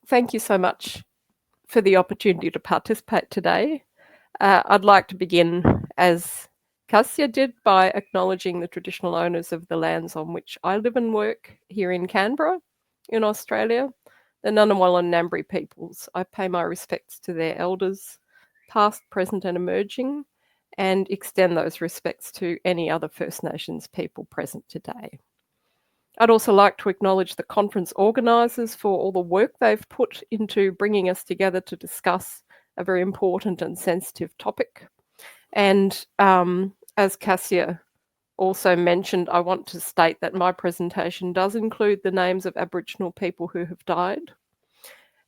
thank you so much for the opportunity to participate today. I'd like to begin, as Kassia did, by acknowledging the traditional owners of the lands on which I live and work here in Canberra, in Australia, the Ngunnawal and Ngambri peoples. I pay my respects to their elders, past, present and emerging, and extend those respects to any other First Nations people present today. I'd also like to acknowledge the conference organisers for all the work they've put into bringing us together to discuss a very important and sensitive topic. And as Kassia also mentioned, I want to state that my presentation does include the names of Aboriginal people who have died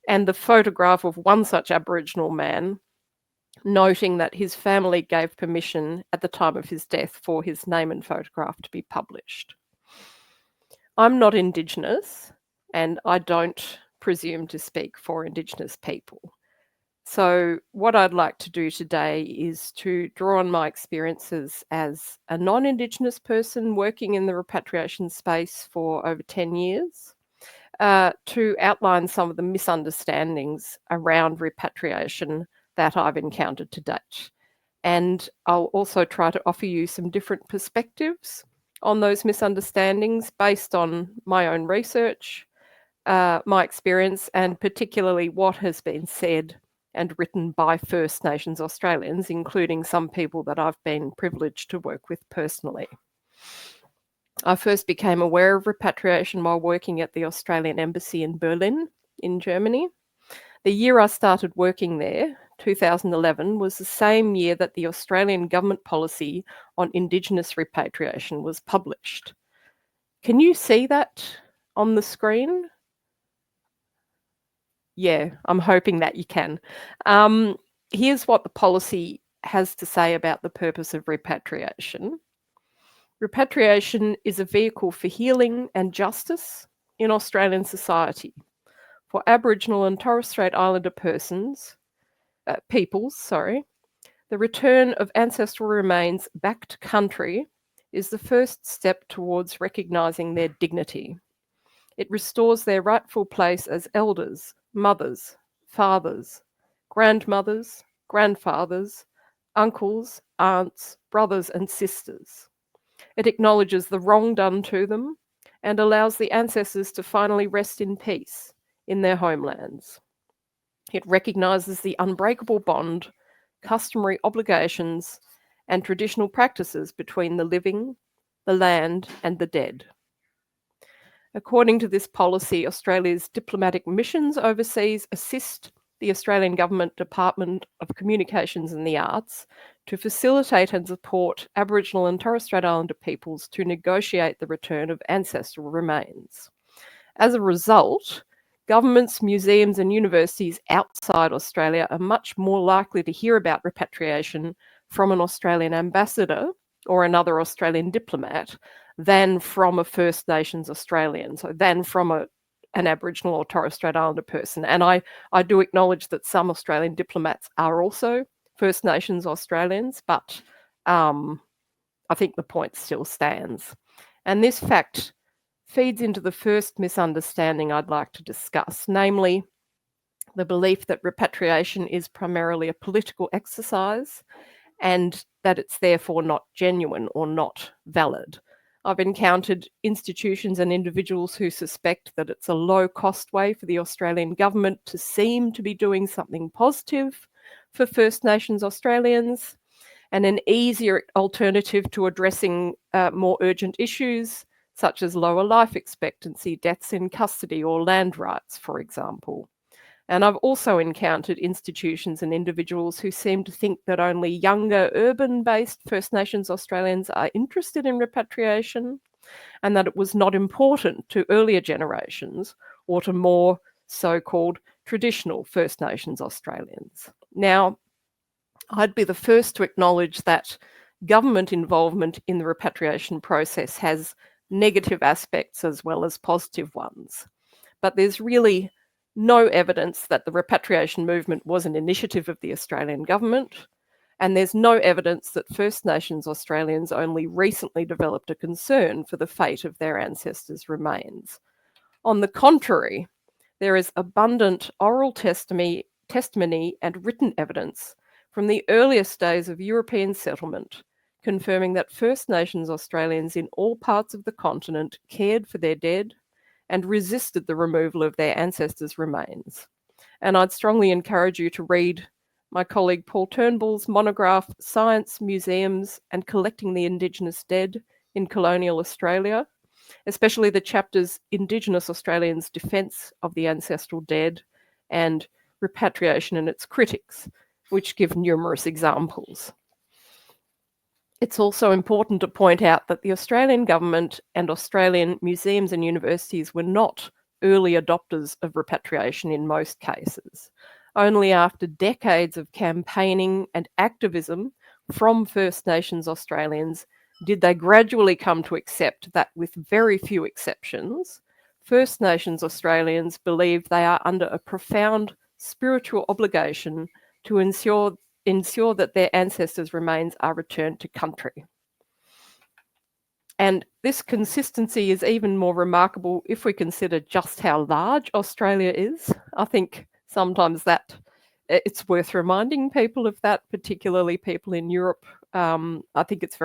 and the photograph of one such Aboriginal man, noting that his family gave permission at the time of his death for his name and photograph to be published. I'm not Indigenous, and I don't presume to speak for Indigenous people. So what I'd like to do today is to draw on my experiences as a non-Indigenous person working in the repatriation space for over 10 years, to outline some of the misunderstandings around repatriation that I've encountered to date. And I'll also try to offer you some different perspectives on those misunderstandings based on my own research, my experience, and particularly what has been said and written by First Nations Australians, including some people that I've been privileged to work with personally. I first became aware of repatriation while working at the Australian Embassy in Berlin, in Germany. The year I started working there, 2011, was the same year that the Australian government policy on Indigenous repatriation was published. Can you see that on the screen? Yeah, I'm hoping that you can. Here's what the policy has to say about the purpose of repatriation. Repatriation is a vehicle for healing and justice in Australian society. For Aboriginal and Torres Strait Islander peoples, the return of ancestral remains back to country is the first step towards recognising their dignity. It restores their rightful place as elders, mothers, fathers, grandmothers, grandfathers, uncles, aunts, brothers and sisters. It acknowledges the wrong done to them and allows the ancestors to finally rest in peace in their homelands. It recognises the unbreakable bond, customary obligations, and traditional practices between the living, the land, and the dead. According to this policy, Australia's diplomatic missions overseas assist the Australian Government Department of Communications and the Arts to facilitate and support Aboriginal and Torres Strait Islander peoples to negotiate the return of ancestral remains. As a result, governments, museums and universities outside Australia are much more likely to hear about repatriation from an Australian ambassador or another Australian diplomat than from a First Nations Australian, so than from an Aboriginal or Torres Strait Islander person. And I do acknowledge that some Australian diplomats are also First Nations Australians, but I think the point still stands. And this fact feeds into the first misunderstanding I'd like to discuss, namely the belief that repatriation is primarily a political exercise and that it's therefore not genuine or not valid. I've encountered institutions and individuals who suspect that it's a low-cost way for the Australian government to seem to be doing something positive for First Nations Australians and an easier alternative to addressing more urgent issues such as lower life expectancy, deaths in custody or land rights, for example. And I've also encountered institutions and individuals who seem to think that only younger urban-based First Nations Australians are interested in repatriation and that it was not important to earlier generations or to more so-called traditional First Nations Australians. Now, I'd be the first to acknowledge that government involvement in the repatriation process has negative aspects as well as positive ones. But there's really no evidence that the repatriation movement was an initiative of the Australian government, and there's no evidence that First Nations Australians only recently developed a concern for the fate of their ancestors' remains. On the contrary, there is abundant oral testimony and written evidence from the earliest days of European settlement, confirming that First Nations Australians in all parts of the continent cared for their dead and resisted the removal of their ancestors' remains. And I'd strongly encourage you to read my colleague Paul Turnbull's monograph, Science, Museums and Collecting the Indigenous Dead in Colonial Australia, especially the chapters Indigenous Australians' Defence of the Ancestral Dead and Repatriation and its Critics, which give numerous examples. It's also important to point out that the Australian government and Australian museums and universities were not early adopters of repatriation in most cases. Only after decades of campaigning and activism from First Nations Australians did they gradually come to accept that, with very few exceptions, First Nations Australians believe they are under a profound spiritual obligation to ensure that their ancestors' remains are returned to country. And this consistency is even more remarkable if we consider just how large Australia is. I think sometimes that it's worth reminding people of that, particularly people in Europe. I think it's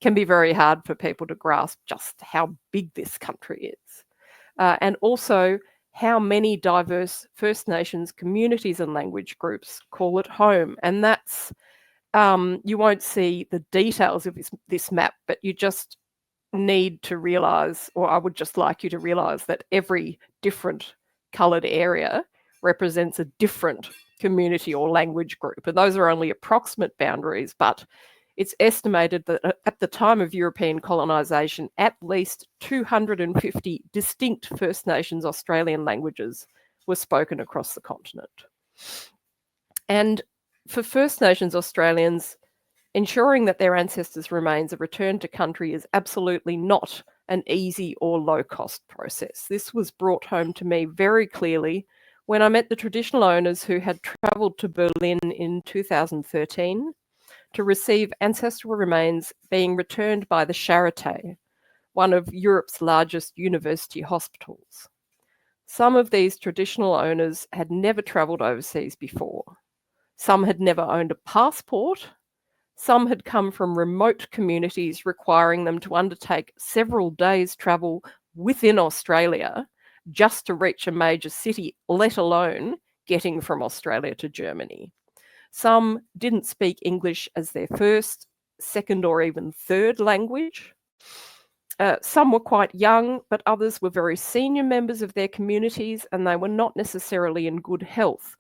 can be very hard for people to grasp just how big this country is. And also how many diverse First Nations communities and language groups call it home. And that's, you won't see the details of this map, but you just need to realise, or I would just like you to realise, that every different coloured area represents a different community or language group. And those are only approximate boundaries, but it's estimated that at the time of European colonisation, at least 250 distinct First Nations Australian languages were spoken across the continent. And for First Nations Australians, ensuring that their ancestors' remains are returned to country is absolutely not an easy or low-cost process. This was brought home to me very clearly when I met the traditional owners who had travelled to Berlin in 2013 to receive ancestral remains being returned by the Charité, one of Europe's largest university hospitals. Some of these traditional owners had never travelled overseas before. Some had never owned a passport. Some had come from remote communities requiring them to undertake several days' travel within Australia just to reach a major city, let alone getting from Australia to Germany. Some didn't speak English as their first, second, or even third language. Some were quite young, but others were very senior members of their communities, and they were not necessarily in good health.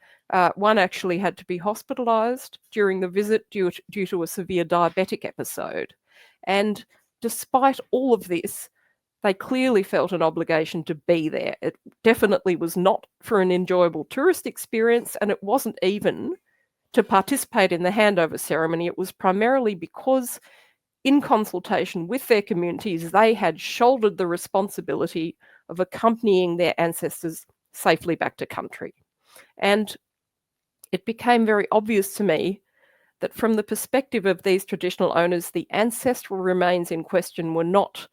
One actually had to be hospitalised during the visit due to a severe diabetic episode. And despite all of this, they clearly felt an obligation to be there. It definitely was not for an enjoyable tourist experience, and it wasn't even to participate in the handover ceremony. It was primarily because, in consultation with their communities, they had shouldered the responsibility of accompanying their ancestors safely back to country. And it became very obvious to me that from the perspective of these traditional owners, the ancestral remains in question were not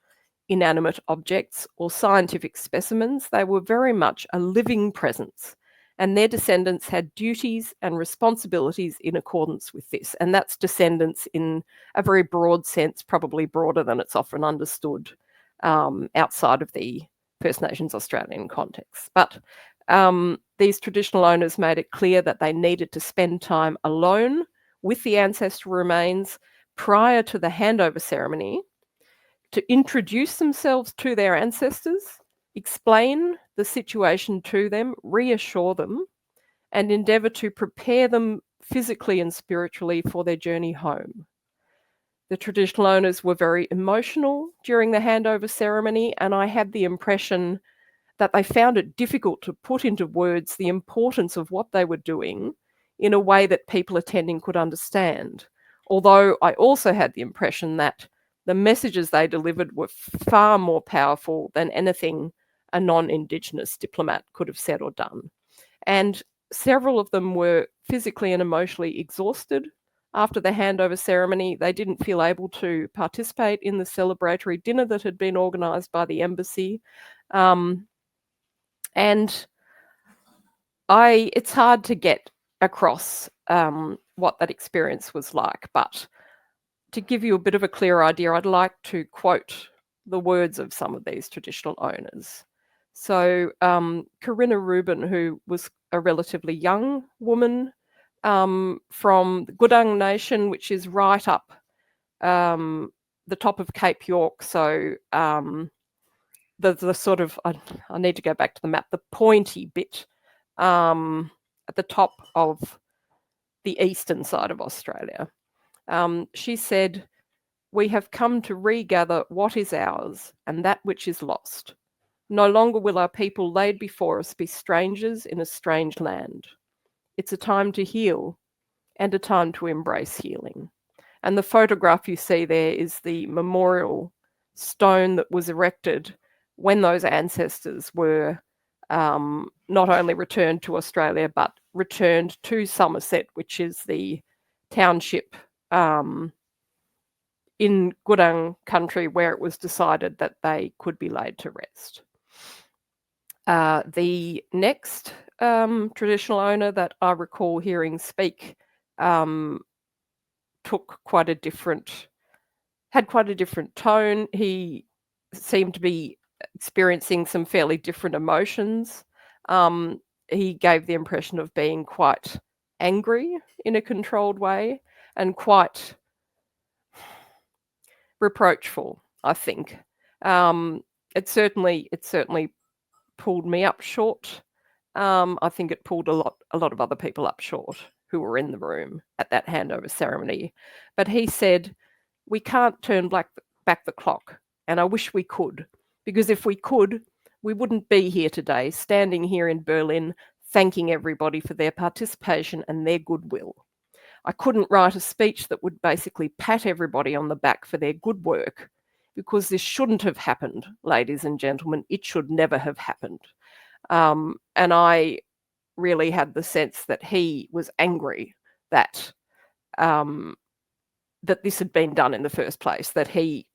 inanimate objects or scientific specimens. They were very much a living presence, and their descendants had duties and responsibilities in accordance with this. And that's descendants in a very broad sense, probably broader than it's often understood outside of the First Nations Australian context. But these traditional owners made it clear that they needed to spend time alone with the ancestral remains prior to the handover ceremony to introduce themselves to their ancestors, explain the situation to them, reassure them, and endeavour to prepare them physically and spiritually for their journey home. The traditional owners were very emotional during the handover ceremony, and I had the impression that they found it difficult to put into words the importance of what they were doing in a way that people attending could understand. Although I also had the impression that the messages they delivered were far more powerful than anything a non-Indigenous diplomat could have said or done. And several of them were physically and emotionally exhausted after the handover ceremony. They didn't feel able to participate in the celebratory dinner that had been organised by the embassy. And it's hard to get across what that experience was like, but to give you a bit of a clearer idea, I'd like to quote the words of some of these traditional owners. So Corinna Rubin, who was a relatively young woman from the Gudang Nation, which is right up the top of Cape York. So the sort of, I need to go back to the map, the pointy bit at the top of the eastern side of Australia. She said, "We have come to regather what is ours and that which is lost. No longer will our people laid before us be strangers in a strange land. It's a time to heal and a time to embrace healing." And the photograph you see there is the memorial stone that was erected when those ancestors were not only returned to Australia, but returned to Somerset, which is the township in Gudang country where it was decided that they could be laid to rest. The next traditional owner that I recall hearing speak had quite a different tone. He seemed to be experiencing some fairly different emotions. He gave the impression of being quite angry in a controlled way and quite reproachful, I think. It certainly pulled me up short. I think it pulled a lot of other people up short who were in the room at that handover ceremony. But he said, "We can't turn back the clock, and I wish we could, because if we could, we wouldn't be here today, standing here in Berlin, thanking everybody for their participation and their goodwill. I couldn't write a speech that would basically pat everybody on the back for their good work, because this shouldn't have happened, ladies and gentlemen. It should never have happened." And I really had the sense that he was angry that that this had been done in the first place, that he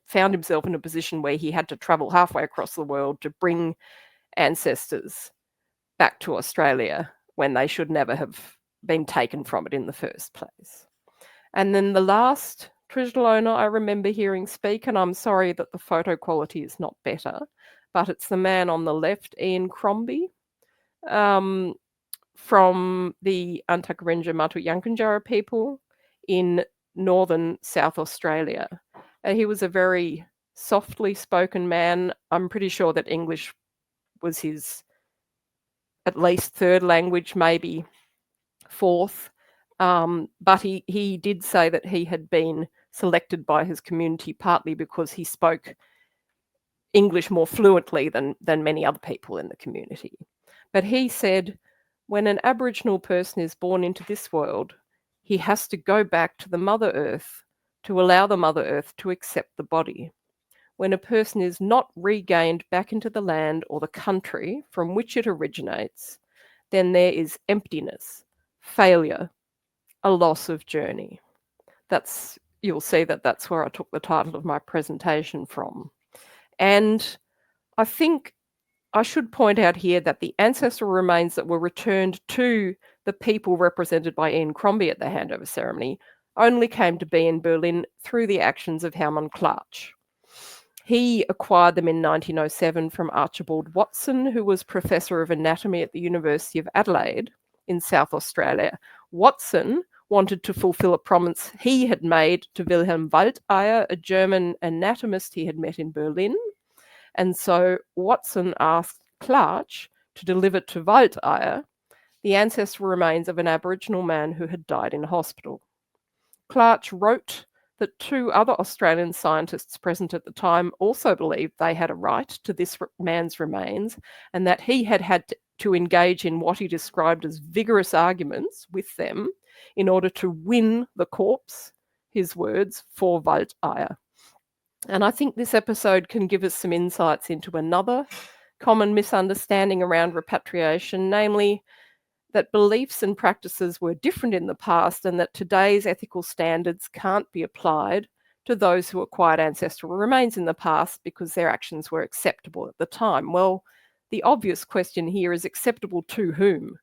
found himself in a position where he had to travel halfway across the world to bring ancestors back to Australia when they should never have been taken from it in the first place. And then the last traditional owner I remember hearing speak, and I'm sorry that the photo quality is not better, but it's the man on the left, Ian Crombie, from the Antakarinja Matu Yankunytjatjara people in northern South Australia. He was a very softly spoken man. I'm pretty sure that English was his at least third language, maybe fourth. But he did say that he had been selected by his community partly because he spoke English more fluently than many other people in the community. But he said, when an Aboriginal person is born into this world, he has to go back to the Mother Earth to allow the Mother Earth to accept the body. When a person is not regained back into the land or the country from which it originates, then there is emptiness, failure, a loss of journey. You'll see that that's where I took the title of my presentation from. And I think I should point out here that the ancestral remains that were returned to the people represented by Ian Crombie at the handover ceremony only came to be in Berlin through the actions of Hermann Klaatsch. He acquired them in 1907 from Archibald Watson, who was Professor of Anatomy at the University of Adelaide in South Australia. Watson wanted to fulfill a promise he had made to Wilhelm Waldeyer, a German anatomist he had met in Berlin. And so Watson asked Klaatsch to deliver to Waldeyer the ancestral remains of an Aboriginal man who had died in hospital. Klaatsch wrote that two other Australian scientists present at the time also believed they had a right to this man's remains, and that he had to engage in what he described as vigorous arguments with them in order to win the corpse, his words, for Waldeyer. And I think this episode can give us some insights into another common misunderstanding around repatriation, namely that beliefs and practices were different in the past and that today's ethical standards can't be applied to those who acquired ancestral remains in the past because their actions were acceptable at the time. Well, The obvious question here is acceptable to whom?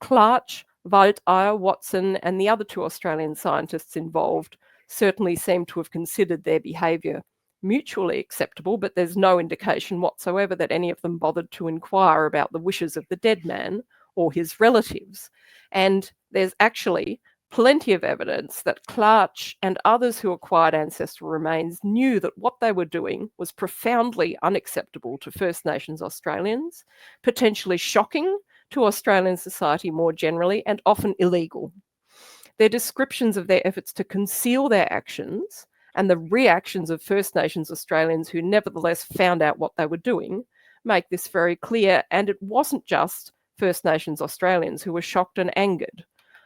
Klaatsch, Waldeier, Watson, and the other 2 Australian scientists involved certainly seem to have considered their behaviour mutually acceptable, but there's no indication whatsoever that any of them bothered to inquire about the wishes of the dead man or his relatives. And there's actually plenty of evidence that Klaatsch and others who acquired ancestral remains knew that what they were doing was profoundly unacceptable to First Nations Australians, potentially shocking to Australian society more generally, and often illegal. Their descriptions of their efforts to conceal their actions and the reactions of First Nations Australians who nevertheless found out what they were doing make this very clear, and it wasn't just First Nations Australians who were shocked and angered.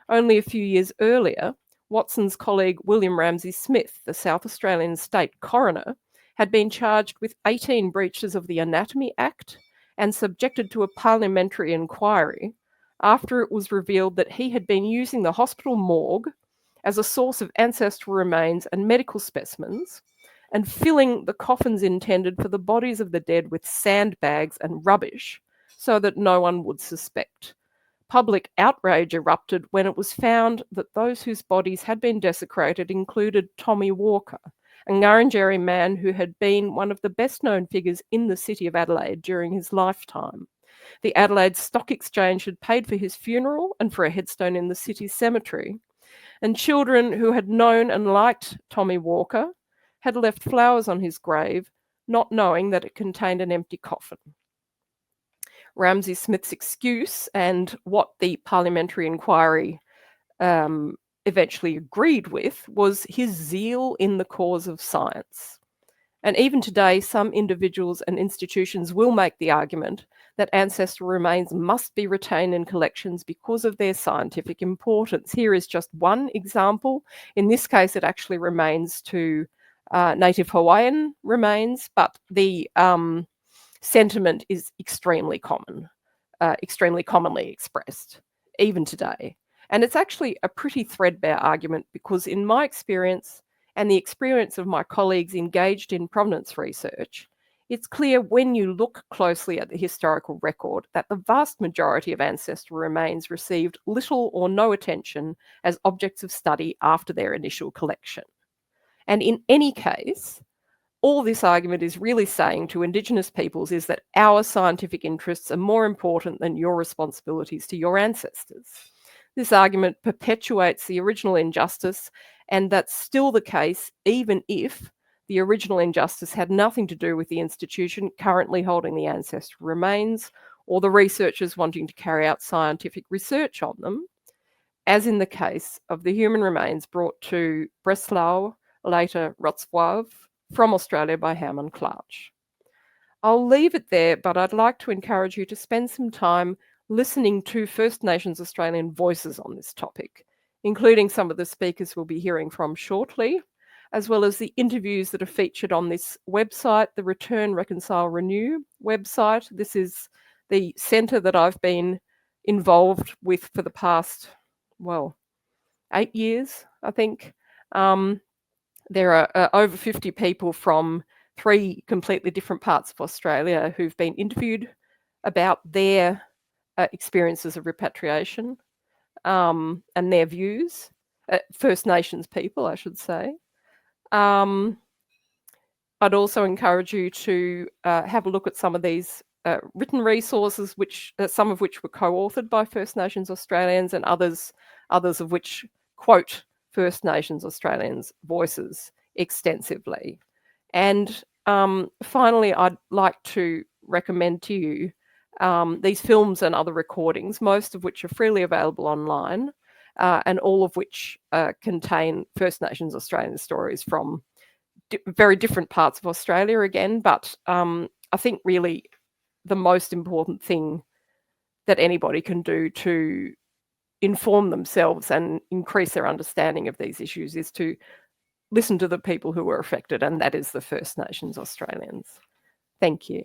Only a few years earlier, Watson's colleague William Ramsay Smith, the South Australian state coroner, had been charged with 18 breaches of the Anatomy Act and subjected to a parliamentary inquiry after it was revealed that he had been using the hospital morgue as a source of ancestral remains and medical specimens, and filling the coffins intended for the bodies of the dead with sandbags and rubbish so that no one would suspect. Public outrage erupted when it was found that those whose bodies had been desecrated included Tommy Walker, a Ngarrindjeri man who had been one of the best-known figures in the city of Adelaide during his lifetime. The Adelaide Stock Exchange had paid for his funeral and for a headstone in the city's cemetery. And children who had known and liked Tommy Walker had left flowers on his grave, not knowing that it contained an empty coffin. Ramsay Smith's excuse, and what the parliamentary inquiry eventually agreed with, was his zeal in the cause of science. And even today, some individuals and institutions will make the argument that ancestral remains must be retained in collections because of their scientific importance. Here is just one example. In this case, it actually remains to native Hawaiian remains, but the sentiment is extremely common, extremely commonly expressed, even today. And it's actually a pretty threadbare argument because in my experience, and the experience of my colleagues engaged in provenance research, it's clear when you look closely at the historical record that the vast majority of ancestral remains received little or no attention as objects of study after their initial collection. And in any case, all this argument is really saying to Indigenous peoples is that our scientific interests are more important than your responsibilities to your ancestors. This argument perpetuates the original injustice, and that's still the case even if the original injustice had nothing to do with the institution currently holding the ancestral remains or the researchers wanting to carry out scientific research on them, as in the case of the human remains brought to Breslau, later Wrocław, from Australia by Hermann Klaatsch. I'll leave it there, but I'd like to encourage you to spend some time listening to First Nations Australian voices on this topic, including some of the speakers we'll be hearing from shortly, as well as the interviews that are featured on this website, the Return, Reconcile, Renew website. This is the centre that I've been involved with for the past, 8 years, I think. There are over 50 people from 3 completely different parts of Australia who've been interviewed about their experiences of repatriation and their views, First Nations people, I should say. I'd also encourage you to have a look at some of these written resources, which some of which were co-authored by First Nations Australians, and others of which quote First Nations Australians' voices extensively. And finally, I'd like to recommend to you these films and other recordings, most of which are freely available online, and all of which contain First Nations Australian stories from very different parts of Australia again. But I think really the most important thing that anybody can do to inform themselves and increase their understanding of these issues is to listen to the people who were affected, and that is the First Nations Australians. Thank you.